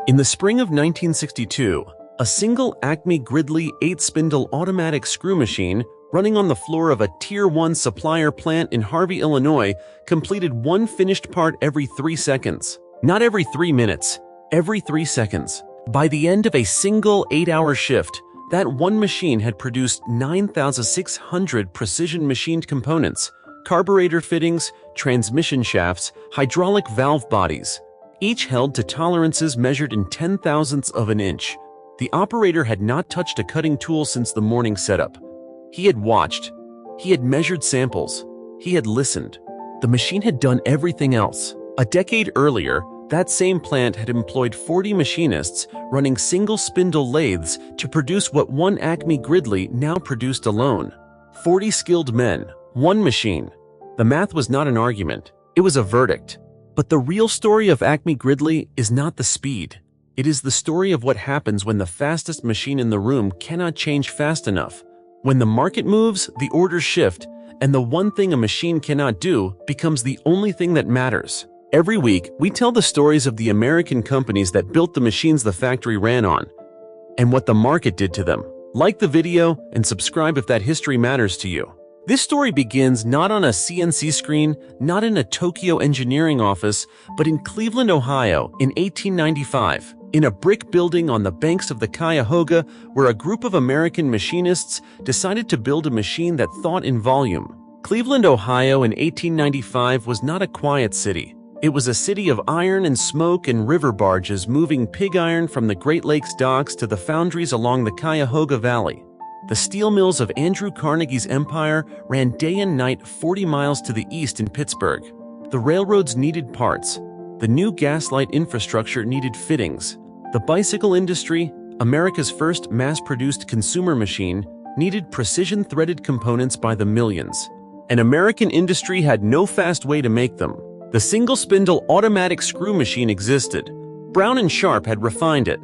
In the spring of 1962, a single Acme Gridley 8-spindle automatic screw machine running on the floor of a Tier 1 supplier plant in Harvey, Illinois, completed one finished part every 3 seconds. Not every 3 minutes, every 3 seconds. By the end of a single 8-hour shift, that one machine had produced 9,600 precision-machined components, carburetor fittings, transmission shafts, hydraulic valve bodies, each held to tolerances measured in 10,000ths of an inch. The operator had not touched a cutting tool since the morning setup. He had watched. He had measured samples. He had listened. The machine had done everything else. A decade earlier, that same plant had employed 40 machinists running single-spindle lathes to produce what one Acme Gridley now produced alone. 40 skilled men, one machine. The math was not an argument. It was a verdict. But the real story of Acme Gridley is not the speed. It is the story of what happens when the fastest machine in the room cannot change fast enough. When the market moves, the orders shift, and the one thing a machine cannot do becomes the only thing that matters. Every week, we tell the stories of the American companies that built the machines the factory ran on, and what the market did to them. Like the video and subscribe if that history matters to you. This story begins not on a CNC screen, not in a Tokyo engineering office, but in Cleveland, Ohio in 1895, in a brick building on the banks of the Cuyahoga, where a group of American machinists decided to build a machine that thought in volume. Cleveland, Ohio in 1895 was not a quiet city. It was a city of iron and smoke and river barges moving pig iron from the Great Lakes docks to the foundries along the Cuyahoga Valley. The steel mills of Andrew Carnegie's empire ran day and night 40 miles to the east in Pittsburgh. The railroads needed parts. The new gaslight infrastructure needed fittings. The bicycle industry, America's first mass-produced consumer machine, needed precision-threaded components by the millions. An American industry had no fast way to make them. The single-spindle automatic screw machine existed. Brown and Sharp had refined it.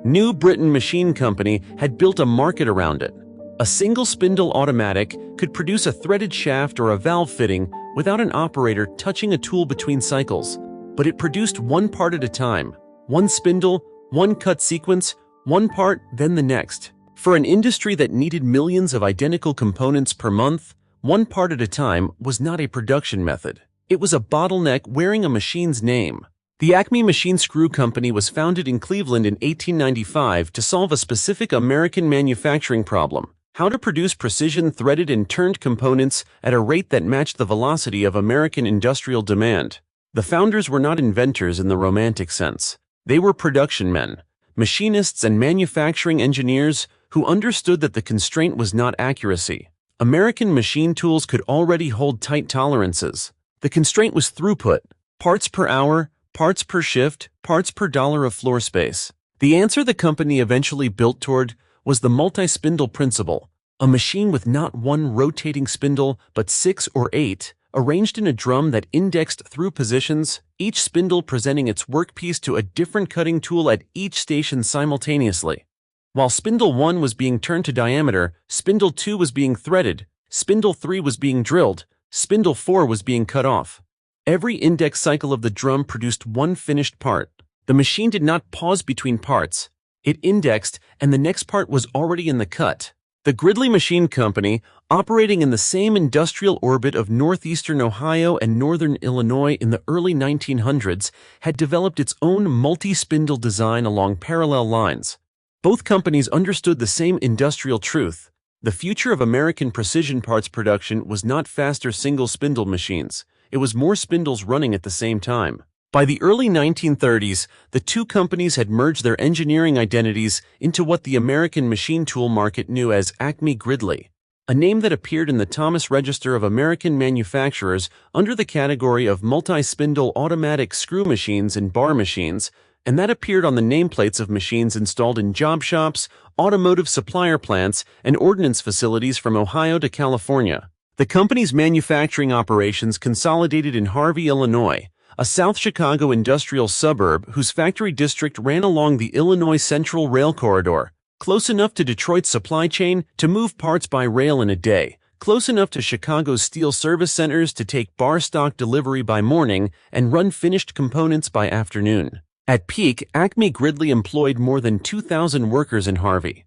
New Britain Machine Company had built a market around it. A single-spindle automatic could produce a threaded shaft or a valve fitting without an operator touching a tool between cycles, but it produced one part at a time. One spindle, one cut sequence, one part, then the next. For an industry that needed millions of identical components per month, one part at a time was not a production method. It was a bottleneck wearing a machine's name. The Acme Machine Screw Company was founded in Cleveland in 1895 to solve a specific American manufacturing problem: how to produce precision threaded and turned components at a rate that matched the velocity of American industrial demand. The founders were not inventors in the romantic sense. They were production men, machinists and manufacturing engineers who understood that the constraint was not accuracy. American machine tools could already hold tight tolerances. The constraint was throughput, parts per hour, parts per shift, parts per dollar of floor space. The answer the company eventually built toward was the multi-spindle principle, a machine with not one rotating spindle but 6 or 8, arranged in a drum that indexed through positions, each spindle presenting its workpiece to a different cutting tool at each station simultaneously. While spindle 1 was being turned to diameter, spindle 2 was being threaded, spindle 3 was being drilled, spindle 4 was being cut off. Every index cycle of the drum produced one finished part. The machine did not pause between parts. It indexed, and the next part was already in the cut. The Gridley Machine Company, operating in the same industrial orbit of northeastern Ohio and northern Illinois in the early 1900s, had developed its own multi-spindle design along parallel lines. Both companies understood the same industrial truth. The future of American precision parts production was not faster single-spindle machines. It was more spindles running at the same time. By the early 1930s, the two companies had merged their engineering identities into what the American machine tool market knew as Acme Gridley, a name that appeared in the Thomas Register of American Manufacturers under the category of multi-spindle automatic screw machines and bar machines, and that appeared on the nameplates of machines installed in job shops, automotive supplier plants, and ordnance facilities from Ohio to California. The company's manufacturing operations consolidated in Harvey, Illinois, a South Chicago industrial suburb whose factory district ran along the Illinois Central Rail Corridor, close enough to Detroit's supply chain to move parts by rail in a day, close enough to Chicago's steel service centers to take bar stock delivery by morning and run finished components by afternoon. At peak, Acme Gridley employed more than 2,000 workers in Harvey.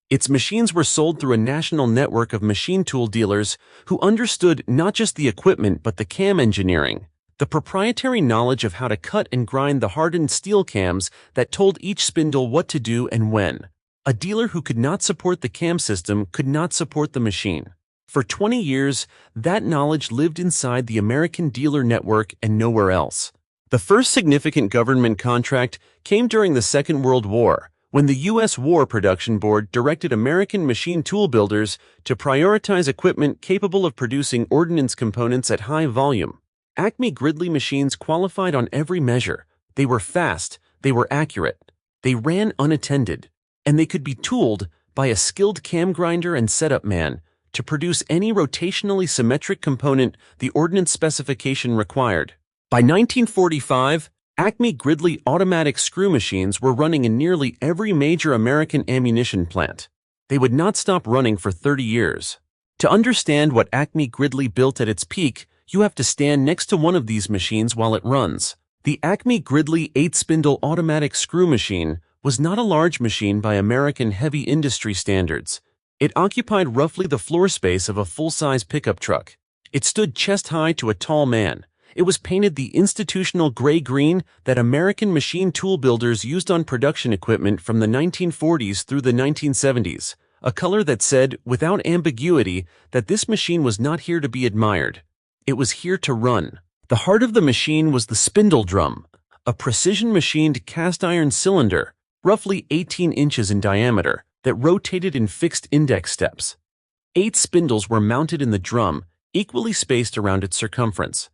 Its machines were sold through a national network of machine tool dealers who understood not just the equipment but the cam engineering, the proprietary knowledge of how to cut and grind the hardened steel cams that told each spindle what to do and when. A dealer who could not support the cam system could not support the machine. For 20 years, that knowledge lived inside the American dealer network and nowhere else. The first significant government contract came during the Second World War, when the U.S. War Production Board directed American machine tool builders to prioritize equipment capable of producing ordnance components at high volume. Acme Gridley machines qualified on every measure. They were fast, they were accurate, they ran unattended, and they could be tooled by a skilled cam grinder and setup man to produce any rotationally symmetric component the ordnance specification required. By 1945, Acme Gridley automatic screw machines were running in nearly every major American ammunition plant. They would not stop running for 30 years. To understand what Acme Gridley built at its peak, you have to stand next to one of these machines while it runs. The Acme Gridley 8-spindle automatic screw machine was not a large machine by American heavy industry standards. It occupied roughly the floor space of a full-size pickup truck. It stood chest-high to a tall man. It was painted the institutional gray-green that American machine tool builders used on production equipment from the 1940s through the 1970s, a color that said, without ambiguity, that this machine was not here to be admired. It was here to run. The heart of the machine was the spindle drum, a precision-machined cast-iron cylinder, roughly 18 inches in diameter, that rotated in fixed index steps. 8 spindles were mounted in the drum, equally spaced around its circumference.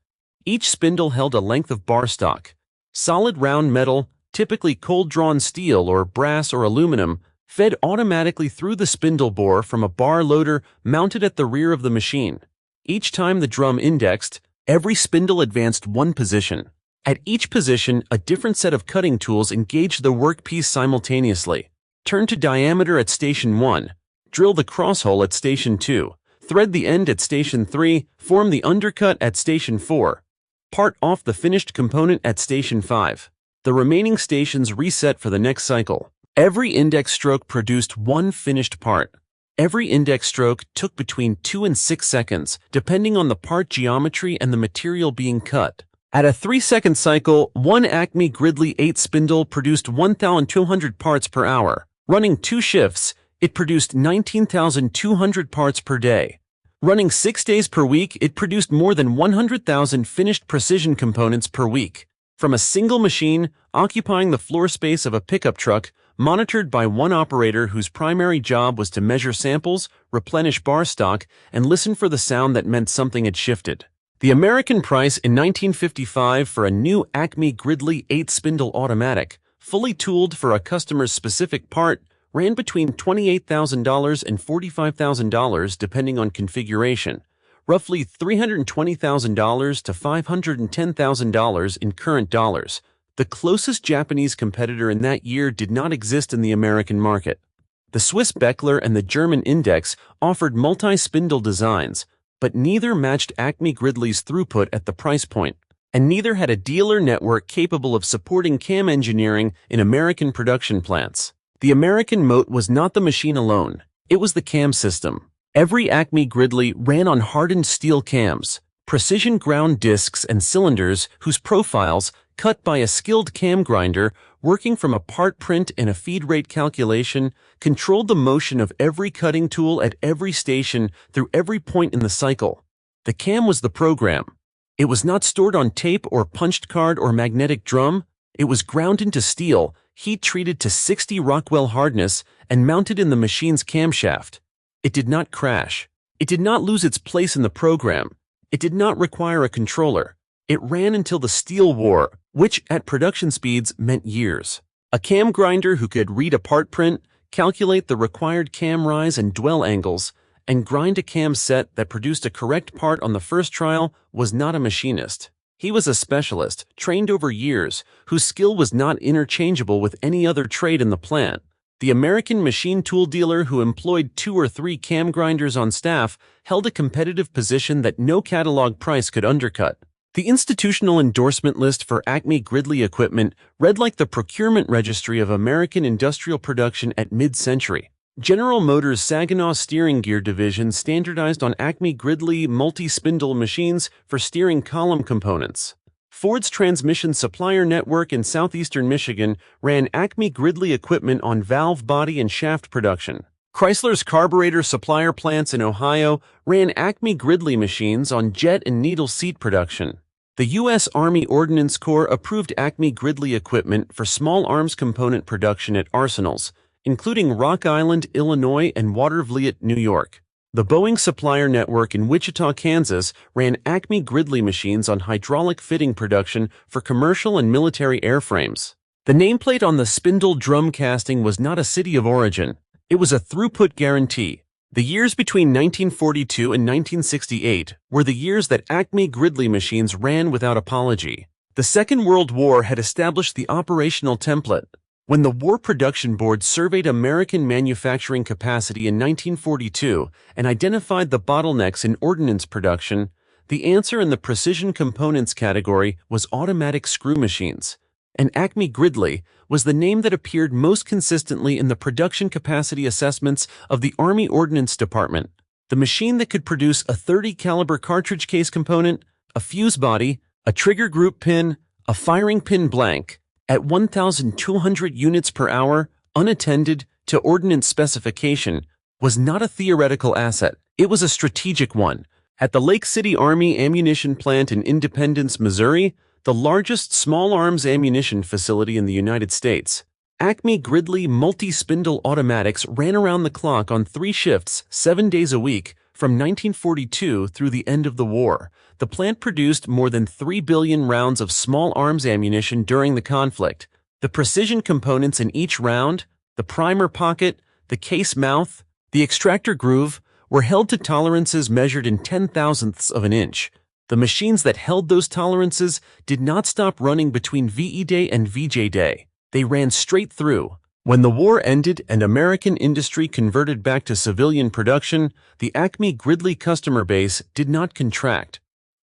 Each spindle held a length of bar stock. Solid round metal, typically cold-drawn steel or brass or aluminum, fed automatically through the spindle bore from a bar loader mounted at the rear of the machine. Each time the drum indexed, every spindle advanced one position. At each position, a different set of cutting tools engaged the workpiece simultaneously. Turn to diameter at station 1, drill the crosshole at station 2, thread the end at station 3, form the undercut at station 4. Part off the finished component at station 5. The remaining stations reset for the next cycle. Every index stroke produced one finished part. Every index stroke took between 2 and 6 seconds, depending on the part geometry and the material being cut. At a 3-second cycle, one Acme Gridley 8-spindle produced 1,200 parts per hour. Running 2 shifts, it produced 19,200 parts per day. Running 6 days per week, it produced more than 100,000 finished precision components per week. From a single machine, occupying the floor space of a pickup truck, monitored by one operator whose primary job was to measure samples, replenish bar stock, and listen for the sound that meant something had shifted. The American price in 1955 for a new Acme Gridley 8-spindle automatic, fully tooled for a customer's specific part, ran between $28,000 and $45,000 depending on configuration, roughly $320,000 to $510,000 in current dollars. The closest Japanese competitor in that year did not exist in the American market. The Swiss Beckler and the German Index offered multi-spindle designs, but neither matched Acme Gridley's throughput at the price point, and neither had a dealer network capable of supporting cam engineering in American production plants. The American moat was not the machine alone, it was the cam system. Every Acme Gridley ran on hardened steel cams, precision ground discs and cylinders whose profiles, cut by a skilled cam grinder working from a part print and a feed rate calculation, controlled the motion of every cutting tool at every station through every point in the cycle. The cam was the program. It was not stored on tape or punched card or magnetic drum. It was ground into steel, heat-treated to 60 Rockwell hardness, and mounted in the machine's camshaft. It did not crash. It did not lose its place in the program. It did not require a controller. It ran until the steel wore, which at production speeds meant years. A cam grinder who could read a part print, calculate the required cam rise and dwell angles, and grind a cam set that produced a correct part on the first trial was not a machinist. He was a specialist, trained over years, whose skill was not interchangeable with any other trade in the plant. The American machine tool dealer who employed 2 or 3 cam grinders on staff held a competitive position that no catalog price could undercut. The institutional endorsement list for Acme Gridley equipment read like the procurement registry of American industrial production at mid-century. General Motors' Saginaw steering gear division standardized on Acme Gridley multi-spindle machines for steering column components. Ford's transmission supplier network in southeastern Michigan ran Acme Gridley equipment on valve body and shaft production. Chrysler's carburetor supplier plants in Ohio ran Acme Gridley machines on jet and needle seat production. The U.S. Army Ordnance Corps approved Acme Gridley equipment for small arms component production at arsenals, including Rock Island, Illinois, and Watervliet, New York. The Boeing supplier network in Wichita, Kansas ran Acme Gridley machines on hydraulic fitting production for commercial and military airframes. The nameplate on the spindle drum casting was not a city of origin. It was a throughput guarantee. The years between 1942 and 1968 were the years that Acme Gridley machines ran without apology. The Second World War had established the operational template. When the War Production Board surveyed American manufacturing capacity in 1942 and identified the bottlenecks in ordnance production, the answer in the precision components category was automatic screw machines. And Acme Gridley was the name that appeared most consistently in the production capacity assessments of the Army Ordnance Department. The machine that could produce a .30 caliber cartridge case component, a fuse body, a trigger group pin, a firing pin blank, at 1,200 units per hour, unattended, to ordnance specification, was not a theoretical asset. It was a strategic one. At the Lake City Army Ammunition Plant in Independence, Missouri, the largest small arms ammunition facility in the United States, Acme Gridley multi-spindle automatics ran around the clock on 3 shifts, 7 days a week, from 1942 through the end of the war. The plant produced more than 3 billion rounds of small arms ammunition during the conflict. The precision components in each round, the primer pocket, the case mouth, the extractor groove, were held to tolerances measured in 10,000ths of an inch. The machines that held those tolerances did not stop running between VE Day and VJ Day. They ran straight through. When the war ended and American industry converted back to civilian production, the Acme Gridley customer base did not contract.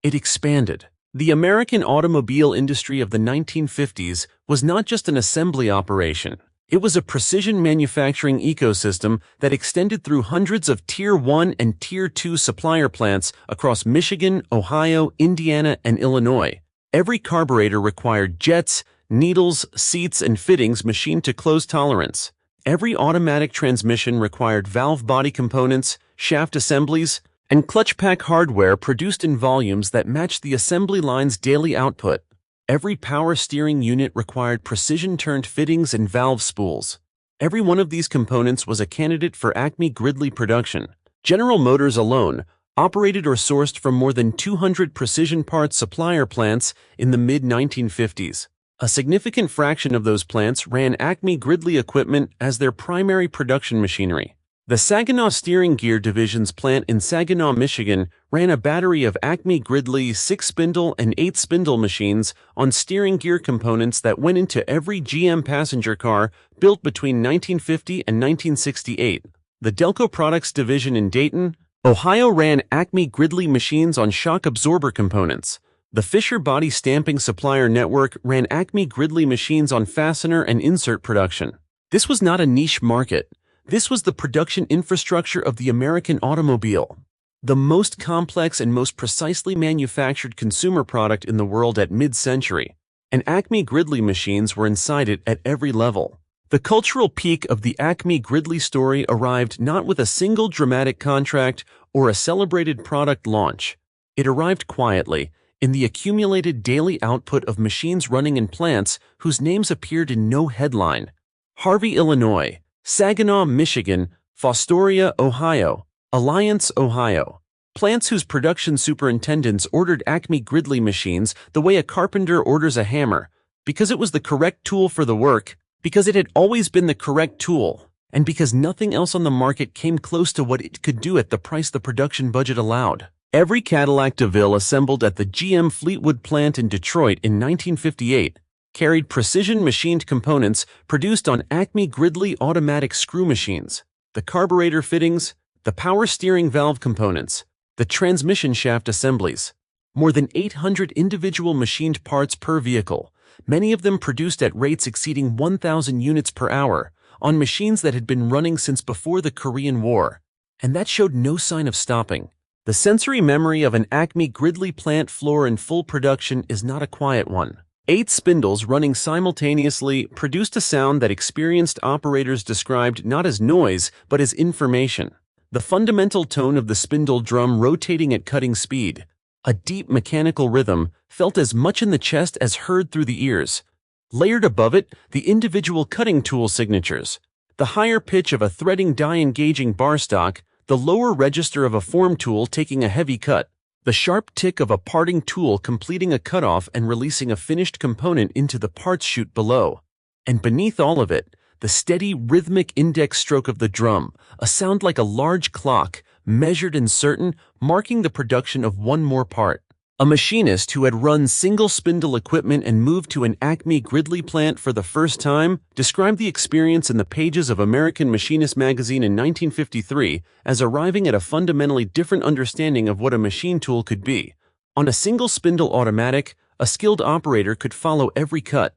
It expanded. The American automobile industry of the 1950s was not just an assembly operation. It was a precision manufacturing ecosystem that extended through hundreds of Tier 1 and Tier 2 supplier plants across Michigan, Ohio, Indiana, and Illinois. Every carburetor required jets, needles, seats, and fittings machined to close tolerance. Every automatic transmission required valve body components, shaft assemblies, and clutch pack hardware produced in volumes that matched the assembly line's daily output. Every power steering unit required precision-turned fittings and valve spools. Every one of these components was a candidate for Acme Gridley production. General Motors alone operated or sourced from more than 200 precision parts supplier plants in the mid-1950s. A significant fraction of those plants ran Acme Gridley equipment as their primary production machinery. The Saginaw Steering Gear Division's plant in Saginaw, Michigan, ran a battery of Acme Gridley 6-spindle and 8-spindle machines on steering gear components that went into every GM passenger car built between 1950 and 1968. The Delco Products Division in Dayton, Ohio ran Acme Gridley machines on shock absorber components. The Fisher Body Stamping Supplier Network ran Acme Gridley machines on fastener and insert production. This was not a niche market. This was the production infrastructure of the American automobile, the most complex and most precisely manufactured consumer product in the world at mid-century, and Acme Gridley machines were inside it at every level. The cultural peak of the Acme Gridley story arrived not with a single dramatic contract or a celebrated product launch. It arrived quietly, in the accumulated daily output of machines running in plants whose names appeared in no headline. Harvey, Illinois; Saginaw, Michigan; Fostoria, Ohio; Alliance, Ohio. Plants whose production superintendents ordered Acme Gridley machines the way a carpenter orders a hammer, because it was the correct tool for the work, because it had always been the correct tool, and because nothing else on the market came close to what it could do at the price the production budget allowed. Every Cadillac DeVille assembled at the GM Fleetwood plant in Detroit in 1958 carried precision machined components produced on Acme Gridley automatic screw machines, the carburetor fittings, the power steering valve components, the transmission shaft assemblies. more than 800 individual machined parts per vehicle, many of them produced at rates exceeding 1,000 units per hour, on machines that had been running since before the Korean War. And that showed no sign of stopping. The sensory memory of an Acme Gridley plant floor in full production is not a quiet one. 8 spindles running simultaneously produced a sound that experienced operators described not as noise, but as information. The fundamental tone of the spindle drum rotating at cutting speed, a deep mechanical rhythm, felt as much in the chest as heard through the ears. Layered above it, the individual cutting tool signatures, the higher pitch of a threading die engaging bar stock, the lower register of a form tool taking a heavy cut, the sharp tick of a parting tool completing a cutoff and releasing a finished component into the parts chute below. And beneath all of it, the steady rhythmic index stroke of the drum, a sound like a large clock, measured and certain, marking the production of one more part. A machinist who had run single-spindle equipment and moved to an Acme Gridley plant for the first time described the experience in the pages of American Machinist magazine in 1953 as arriving at a fundamentally different understanding of what a machine tool could be. On a single-spindle automatic, a skilled operator could follow every cut.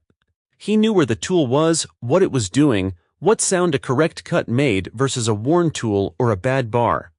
He knew where the tool was, what it was doing, what sound a correct cut made versus a worn tool or a bad bar.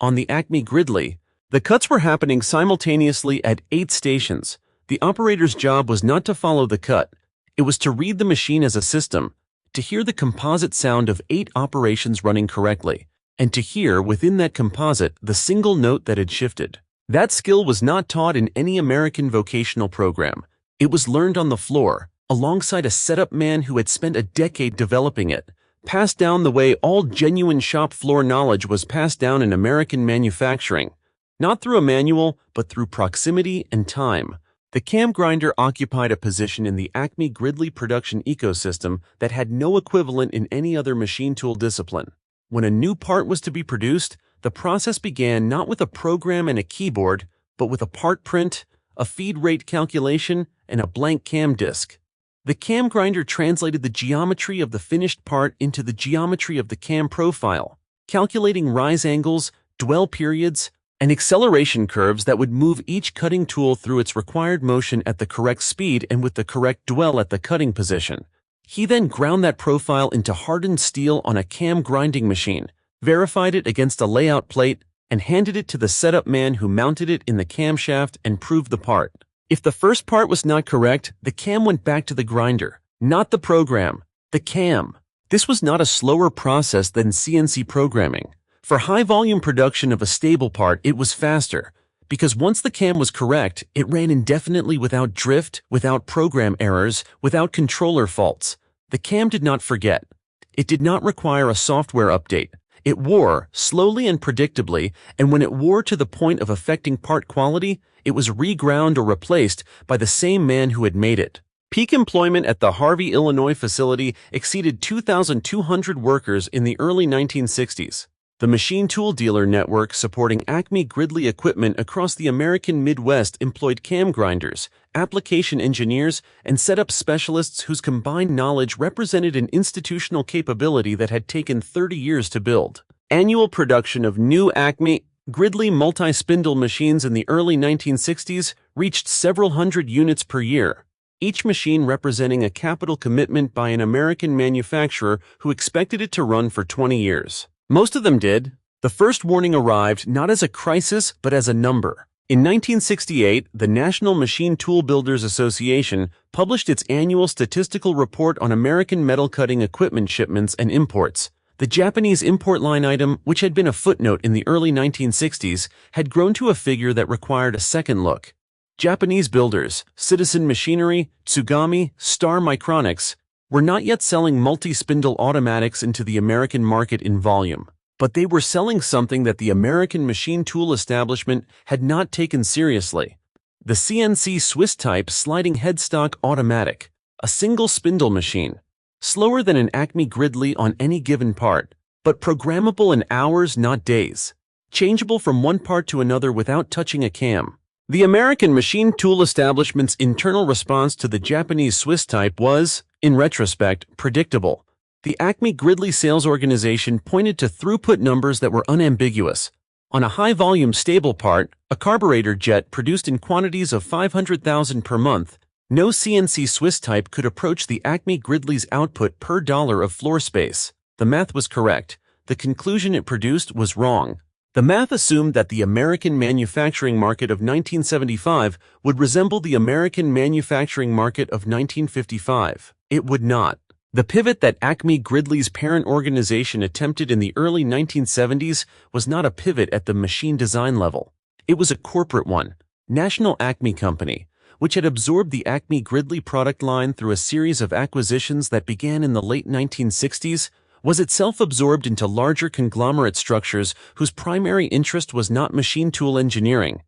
On the Acme Gridley, the cuts were happening simultaneously at 8 stations. The operator's job was not to follow the cut. It was to read the machine as a system, to hear the composite sound of 8 operations running correctly, and to hear within that composite the single note that had shifted. That skill was not taught in any American vocational program. It was learned on the floor, alongside a setup man who had spent a decade developing it, passed down the way all genuine shop floor knowledge was passed down in American manufacturing. Not through a manual, but through proximity and time. The cam grinder occupied a position in the Acme Gridley production ecosystem that had no equivalent in any other machine tool discipline. When a new part was to be produced, the process began not with a program and a keyboard, but with a part print, a feed rate calculation, and a blank cam disc. The cam grinder translated the geometry of the finished part into the geometry of the cam profile, calculating rise angles, dwell periods, and acceleration curves that would move each cutting tool through its required motion at the correct speed and with the correct dwell at the cutting position. He then ground that profile into hardened steel on a cam grinding machine, verified it against a layout plate, and handed it to the setup man who mounted it in the camshaft and proved the part. If the first part was not correct, the cam went back to the grinder, not the program, the cam. This was not a slower process than CNC programming. For high-volume production of a stable part, it was faster, because once the cam was correct, it ran indefinitely without drift, without program errors, without controller faults. The cam did not forget. It did not require a software update. It wore, slowly and predictably, and when it wore to the point of affecting part quality, it was reground or replaced by the same man who had made it. Peak employment at the Harvey, Illinois facility exceeded 2,200 workers in the early 1960s. The machine tool dealer network supporting Acme Gridley equipment across the American Midwest employed cam grinders, application engineers, and setup specialists whose combined knowledge represented an institutional capability that had taken 30 years to build. Annual production of new Acme Gridley multi-spindle machines in the early 1960s reached several hundred units per year, each machine representing a capital commitment by an American manufacturer who expected it to run for 20 years. Most of them did. The first warning arrived not as a crisis, but as a number. In 1968, the National Machine Tool Builders Association published its annual statistical report on American metal cutting equipment shipments and imports. The Japanese import line item, which had been a footnote in the early 1960s, had grown to a figure that required a second look. Japanese builders, Citizen Machinery, Tsugami, Star Micronics, were not yet selling multi-spindle automatics into the American market in volume, but they were selling something that the American machine tool establishment had not taken seriously. The CNC Swiss-type sliding headstock automatic, a single spindle machine, slower than an Acme Gridley on any given part, but programmable in hours, not days, changeable from one part to another without touching a cam. The American machine tool establishment's internal response to the Japanese Swiss type was, in retrospect, predictable. The Acme Gridley sales organization pointed to throughput numbers that were unambiguous. On a high-volume stable part, a carburetor jet produced in quantities of 500,000 per month, no CNC Swiss type could approach the Acme Gridley's output per dollar of floor space. The math was correct. The conclusion it produced was wrong. The math assumed that the American manufacturing market of 1975 would resemble the American manufacturing market of 1955. It would not. The pivot that Acme Gridley's parent organization attempted in the early 1970s was not a pivot at the machine design level. It was a corporate one. National Acme Company, which had absorbed the Acme Gridley product line through a series of acquisitions that began in the late 1960s, was itself absorbed into larger conglomerate structures whose primary interest was not machine tool engineering.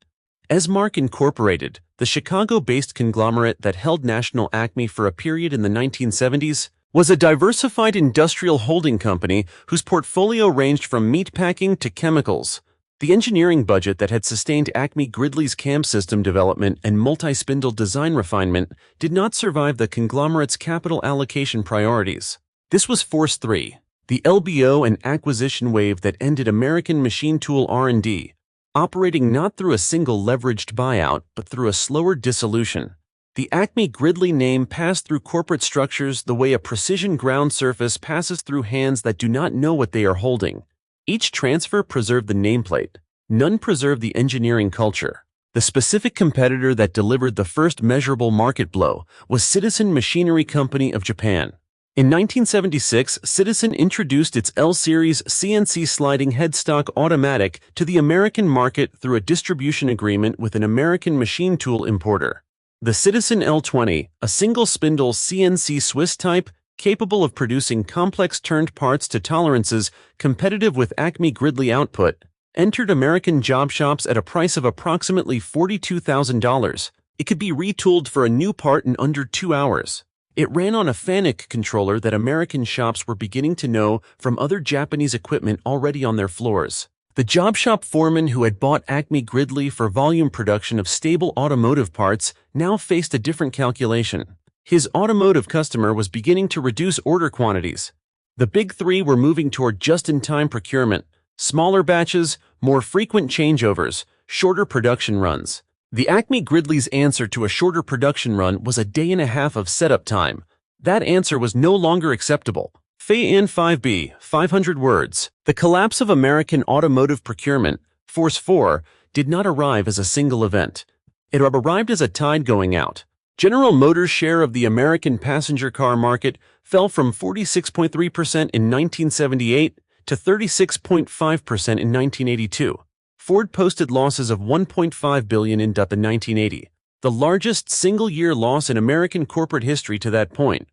Esmark Incorporated, the Chicago-based conglomerate that held National Acme for a period in the 1970s, was a diversified industrial holding company whose portfolio ranged from meatpacking to chemicals. The engineering budget that had sustained Acme Gridley's cam system development and multi-spindle design refinement did not survive the conglomerate's capital allocation priorities. This was Force 3, the LBO and acquisition wave that ended American machine tool R&D, operating not through a single leveraged buyout but through a slower dissolution. The Acme Gridley name passed through corporate structures the way a precision ground surface passes through hands that do not know what they are holding. Each transfer preserved the nameplate. None preserved the engineering culture. The specific competitor that delivered the first measurable market blow was Citizen Machinery Company of Japan. In 1976, Citizen introduced its L-Series CNC sliding headstock automatic to the American market through a distribution agreement with an American machine tool importer. The Citizen L20, a single-spindle CNC Swiss type, capable of producing complex turned parts to tolerances competitive with Acme Gridley output, entered American job shops at a price of approximately $42,000. It could be retooled for a new part in under 2 hours. It ran on a FANUC controller that American shops were beginning to know from other Japanese equipment already on their floors. The job shop foreman who had bought Acme Gridley for volume production of stable automotive parts now faced a different calculation. His automotive customer was beginning to reduce order quantities. The big three were moving toward just-in-time procurement, smaller batches, more frequent changeovers, shorter production runs. The Acme Gridley's answer to a shorter production run was a day and a half of setup time. That answer was no longer acceptable. FAN 5B, 500 words. The collapse of American automotive procurement, Force 4, did not arrive as a single event. It arrived as a tide going out. General Motors' share of the American passenger car market fell from 46.3% in 1978 to 36.5% in 1982. Ford posted losses of $1.5 billion in 1980, the largest single-year loss in American corporate history to that point.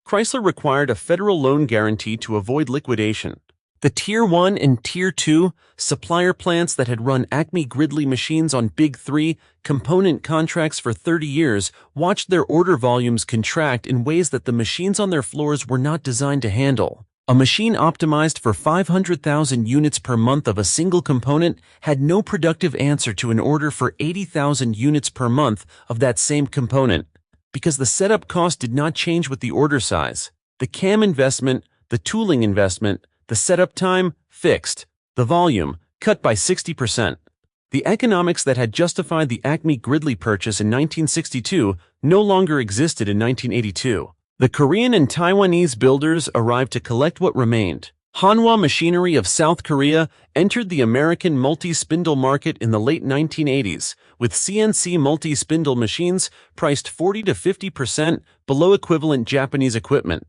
Chrysler required a federal loan guarantee to avoid liquidation. The Tier 1 and Tier 2 supplier plants that had run Acme Gridley machines on Big 3 component contracts for 30 years watched their order volumes contract in ways that the machines on their floors were not designed to handle. A machine optimized for 500,000 units per month of a single component had no productive answer to an order for 80,000 units per month of that same component, because the setup cost did not change with the order size. The CAM investment, the tooling investment, the setup time, fixed. The volume, cut by 60%. The economics that had justified the Acme Gridley purchase in 1962 no longer existed in 1982. The Korean and Taiwanese builders arrived to collect what remained. Hanwha Machinery of South Korea entered the American multi-spindle market in the late 1980s, with CNC multi-spindle machines priced 40 to 50% below equivalent Japanese equipment.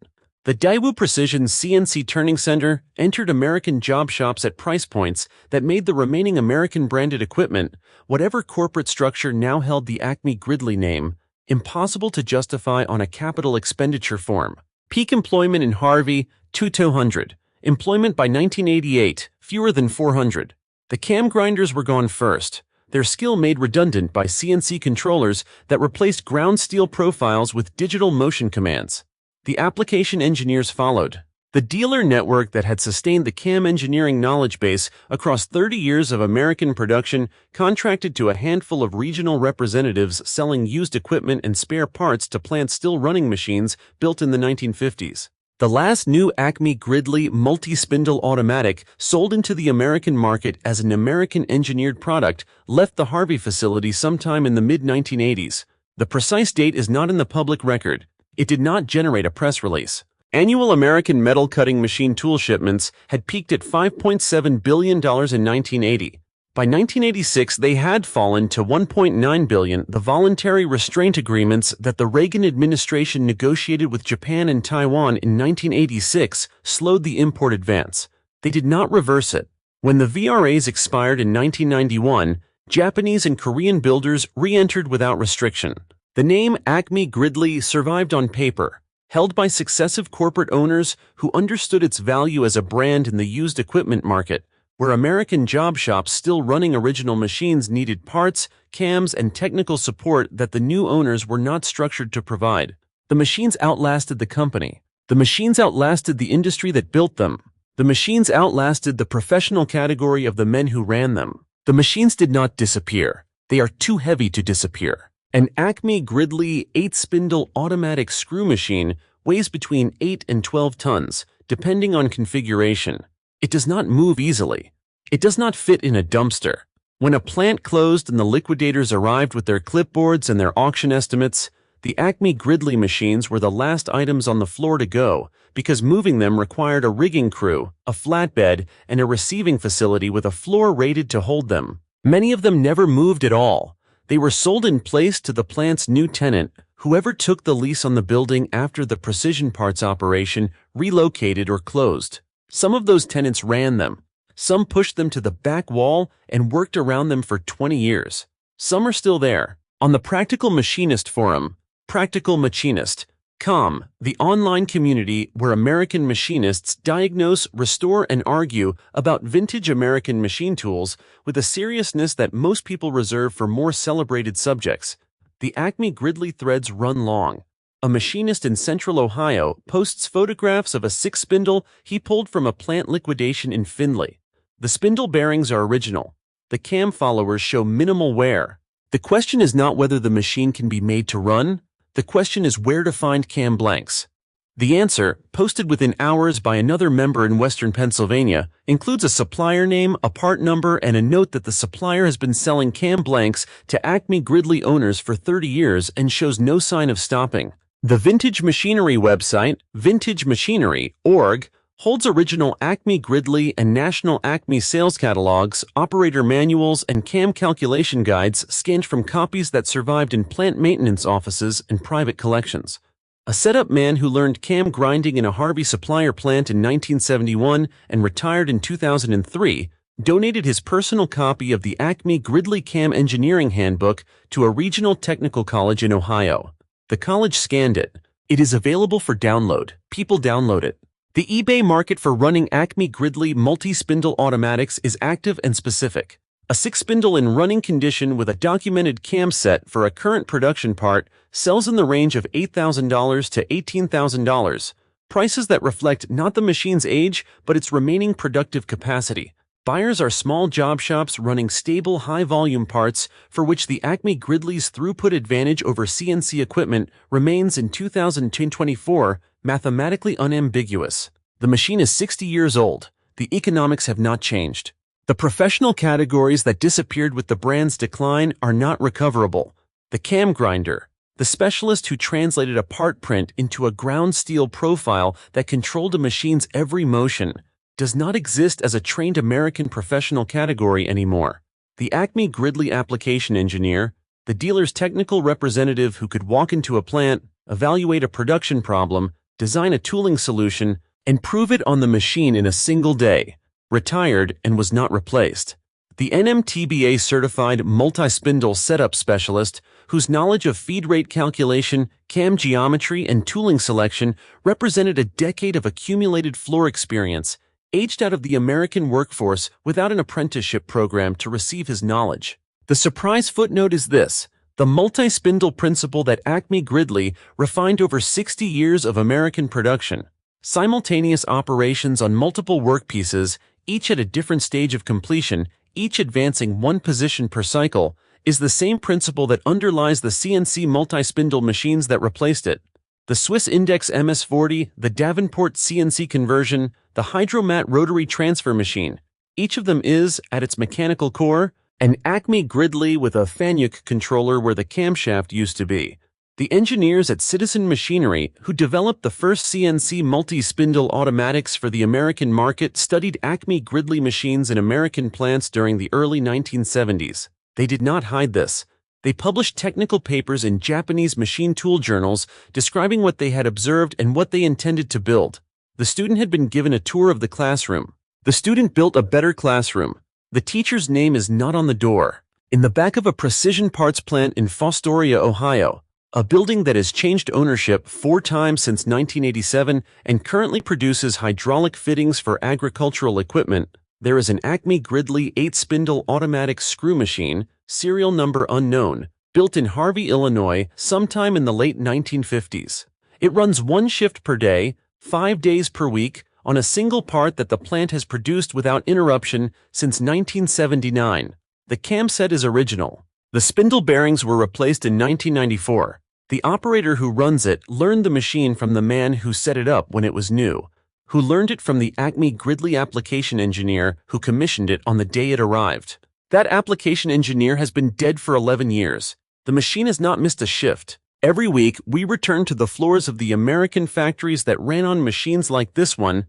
The Daewoo Precision CNC Turning Center entered American job shops at price points that made the remaining American-branded equipment, whatever corporate structure now held the Acme Gridley name, impossible to justify on a capital expenditure form. Peak employment in Harvey, 200. Employment by 1988, fewer than 400. The cam grinders were gone first, their skill made redundant by CNC controllers that replaced ground steel profiles with digital motion commands. The application engineers followed. The dealer network that had sustained the CAM engineering knowledge base across 30 years of American production contracted to a handful of regional representatives selling used equipment and spare parts to plants still running machines built in the 1950s. The last new Acme Gridley multi-spindle automatic sold into the American market as an American-engineered product left the Harvey facility sometime in the mid-1980s. The precise date is not in the public record. It did not generate a press release. Annual American metal cutting machine tool shipments had peaked at $5.7 billion in 1980. By 1986, they had fallen to $1.9 billion. The voluntary restraint agreements that the Reagan administration negotiated with Japan and Taiwan in 1986 slowed the import advance. They did not reverse it. When the VRAs expired in 1991, Japanese and Korean builders re-entered without restriction. The name Acme Gridley survived on paper, held by successive corporate owners who understood its value as a brand in the used equipment market, where American job shops still running original machines needed parts, cams, and technical support that the new owners were not structured to provide. The machines outlasted the company. The machines outlasted the industry that built them. The machines outlasted the professional category of the men who ran them. The machines did not disappear. They are too heavy to disappear. An Acme Gridley 8-spindle automatic screw machine weighs between 8 and 12 tons, depending on configuration. It does not move easily. It does not fit in a dumpster. When a plant closed and the liquidators arrived with their clipboards and their auction estimates, the Acme Gridley machines were the last items on the floor to go because moving them required a rigging crew, a flatbed, and a receiving facility with a floor rated to hold them. Many of them never moved at all. They were sold in place to the plant's new tenant, whoever took the lease on the building after the precision parts operation relocated or closed. Some of those tenants ran them. Some pushed them to the back wall and worked around them for 20 years. Some are still there. On the Practical Machinist Forum, Practical Machinist.com, the online community where American machinists diagnose, restore, and argue about vintage American machine tools with a seriousness that most people reserve for more celebrated subjects, the Acme Gridley threads run long. A machinist in Central Ohio posts photographs of a 6-spindle he pulled from a plant liquidation in Findlay. The spindle bearings are original. The cam followers show minimal wear. The question is not whether the machine can be made to run. The question is where to find cam blanks. The answer, posted within hours by another member in Western Pennsylvania, includes a supplier name, a part number, and a note that the supplier has been selling cam blanks to Acme Gridley owners for 30 years and shows no sign of stopping. The Vintage Machinery website, vintagemachinery.org, holds original Acme Gridley and National Acme sales catalogs, operator manuals, and cam calculation guides scanned from copies that survived in plant maintenance offices and private collections. A setup man who learned cam grinding in a Harvey supplier plant in 1971 and retired in 2003 donated his personal copy of the Acme Gridley Cam Engineering Handbook to a regional technical college in Ohio. The college scanned it. It is available for download. People download it. The eBay market for running Acme Gridley multi-spindle automatics is active and specific. A 6-spindle in running condition with a documented cam set for a current production part sells in the range of $8,000 to $18,000, prices that reflect not the machine's age but its remaining productive capacity. Buyers are small job shops running stable, high-volume parts for which the Acme Gridley's throughput advantage over CNC equipment remains in 2024 mathematically unambiguous. The machine is 60 years old. The economics have not changed. The professional categories that disappeared with the brand's decline are not recoverable. The cam grinder, the specialist who translated a part print into a ground steel profile that controlled a machine's every motion, does not exist as a trained American professional category anymore. The Acme Gridley application engineer, the dealer's technical representative who could walk into a plant, evaluate a production problem, design a tooling solution, and prove it on the machine in a single day, retired and was not replaced. The NMTBA certified multi-spindle setup specialist whose knowledge of feed rate calculation, cam geometry, and tooling selection represented a decade of accumulated floor experience, aged out of the American workforce without an apprenticeship program to receive his knowledge. The surprise footnote is this: the multi-spindle principle that Acme Gridley refined over 60 years of American production. Simultaneous operations on multiple workpieces, each at a different stage of completion, each advancing one position per cycle, is the same principle that underlies the CNC multi-spindle machines that replaced it. the Swiss Index MS-40, the Davenport CNC conversion, the Hydromat rotary transfer machine. Each of them is, at its mechanical core, an Acme Gridley with a Fanuc controller where the camshaft used to be. The engineers at Citizen Machinery, who developed the first CNC multi-spindle automatics for the American market, studied Acme Gridley machines in American plants during the early 1970s. They did not hide this. They published technical papers in Japanese machine tool journals describing what they had observed and what they intended to build. The student had been given a tour of the classroom. The student built a better classroom. The teacher's name is not on the door. In the back of a precision parts plant in Fostoria, Ohio, a building that has changed ownership 4 times since 1987 and currently produces hydraulic fittings for agricultural equipment, there is an Acme Gridley 8-spindle automatic screw machine, serial number unknown, built in Harvey, Illinois, sometime in the late 1950s. It runs 1 shift per day, 5 days per week, on a single part that the plant has produced without interruption since 1979. The cam set is original. The spindle bearings were replaced in 1994. The operator who runs it learned the machine from the man who set it up when it was new, who learned it from the Acme Gridley application engineer who commissioned it on the day it arrived. That application engineer has been dead for 11 years. The machine has not missed a shift. Every week, we return to the floors of the American factories that ran on machines like this one,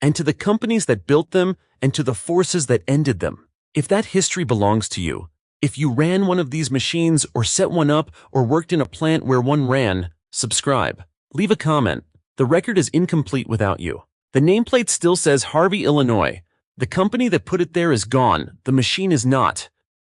and to the companies that built them, and to the forces that ended them. If that history belongs to you, if you ran one of these machines or set one up or worked in a plant where one ran, subscribe. Leave a comment. The record is incomplete without you. The nameplate still says Harvey, Illinois. The company that put it there is gone. The machine is not.